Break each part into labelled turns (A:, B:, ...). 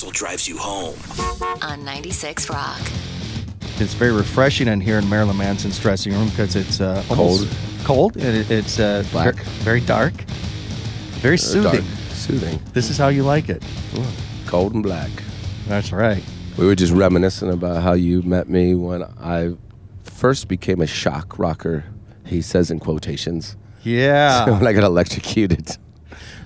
A: hustle drives you home.
B: On 96 Rock.
C: It's very refreshing in here in Marilyn Manson's dressing room because it's cold, and it's
D: black,
C: very dark, very soothing.
D: Dark. Soothing.
C: This is how you like it.
D: Cold and black.
C: That's right.
D: We were just reminiscing about how you met me when I first became a shock rocker. He says in quotations.
C: Yeah.
D: When I got electrocuted.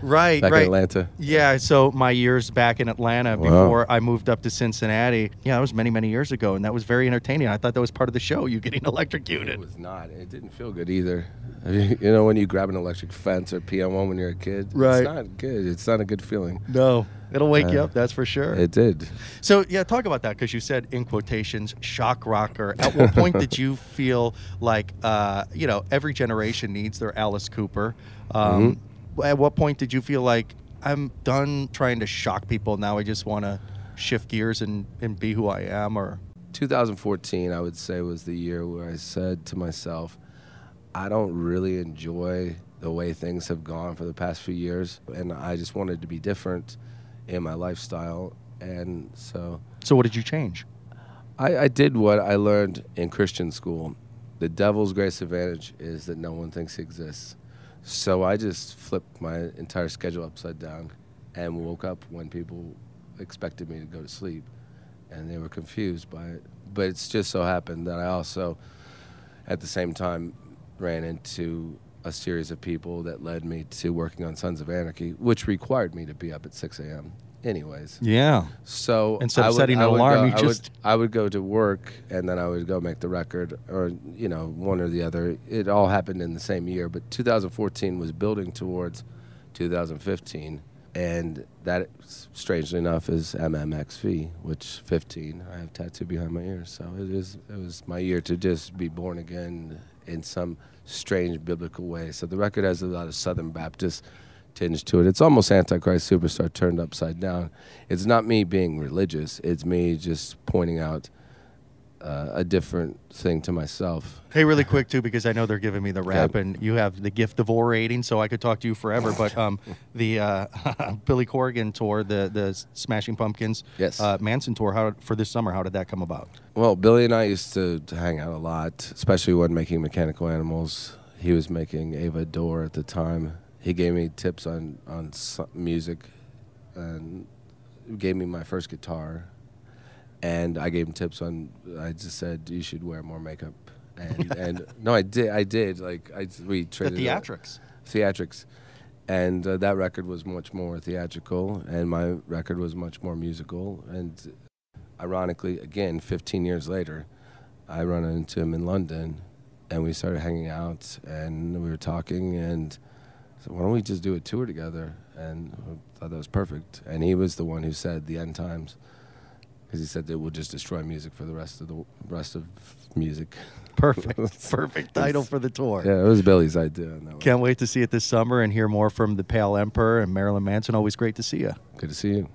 C: Right,
D: back
C: right.
D: in Atlanta.
C: Yeah, so my years back in Atlanta before I moved up to Cincinnati, that was many, many years ago, and that was very entertaining. I thought that was part of the show, you getting electrocuted.
D: It was not. It didn't feel good either. You know, when you grab an electric fence or pee on one when you're a kid,
C: right.
D: It's not good. It's not a good feeling.
C: No, it'll wake you up, that's for sure.
D: It did.
C: So, talk about that, because you said, in quotations, shock rocker. At what point did you feel like, every generation needs their Alice Cooper? At what point did you feel like, I'm done trying to shock people, now I just want to shift gears and be who I am? Or
D: 2014, I would say, was the year where I said to myself, I don't really enjoy the way things have gone for the past few years, and I just wanted to be different in my lifestyle. And so
C: what did you change?
D: I did what I learned in Christian school. The devil's greatest advantage is that no one thinks he exists. So I just flipped my entire schedule upside down and woke up when people expected me to go to sleep, and they were confused by it. But it's just so happened that I also, at the same time, ran into a series of people that led me to working on Sons of Anarchy, which required me to be up at 6 a.m. anyways.
C: Yeah.
D: So
C: instead of setting an alarm,
D: I would go to work, and then I would go make the record, or one or the other. It all happened in the same year, but 2014 was building towards 2015, and that, strangely enough, is MMXV, which 15 I have tattooed behind my ear. So it was my year to just be born again in some strange biblical way. So the record has a lot of Southern Baptist tinge to it. It's almost Antichrist Superstar turned upside down. It's not me being religious. It's me just pointing out a different thing to myself.
C: Hey, really quick, too, because I know they're giving me the rap, and you have the gift of orating, so I could talk to you forever. But the Billy Corgan tour, the Smashing Pumpkins,
D: yes.
C: Manson tour, for this summer, how did that come about?
D: Well, Billy and I used to hang out a lot, especially when making Mechanical Animals. He was making Ava Dore at the time. He gave me tips on music and gave me my first guitar. And I gave him tips on, I just said, you should wear more makeup. And no, I did. We traded.
C: The theatrics.
D: Theatrics. And that record was much more theatrical, and my record was much more musical. And ironically, again, 15 years later, I run into him in London, and we started hanging out, and we were talking, and so why don't we just do a tour together? And I thought that was perfect. And he was the one who said the end times, because he said that we'll just destroy music for the rest of music.
C: Perfect. Perfect title for the tour.
D: Yeah, it was Billy's idea. On that
C: Can't wait to see it this summer and hear more from the Pale Emperor and Marilyn Manson. Always great to see you.
D: Good to see you.